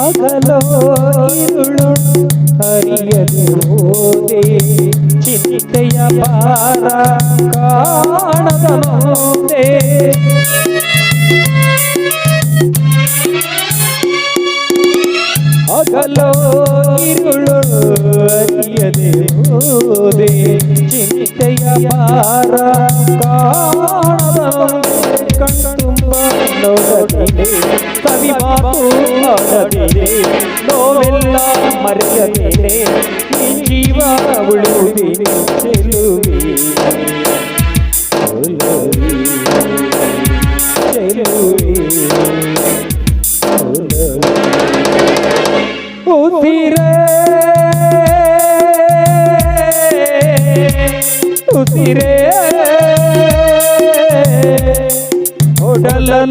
ಹಗಲೋ ಇರುಳು ಹರಿಯದೆ ಹೋದೆ ಚಿಂತೆಯ ಭಾರ ಕಾಣದ ಮುಂದೆ ಹಗಲೋ ಇರುಳು ಹರಿಯದೆ ಹೋದೆ ಚಿಂತೆಯ ಭಾರ ಕಾಣದ ಕಣ್ತುಂಬ ನೋಡದಿದೆ ಸವಿ ಮಾತು ಮಾಡದಿದೆ ನೋವೆಲ್ಲ ಮರೆಯದಿದೆ ಈ ಜೀವ ಉಳಿಯುವುದಿದೆ ಚೆಲುವೆ ಚೆಲುವೆ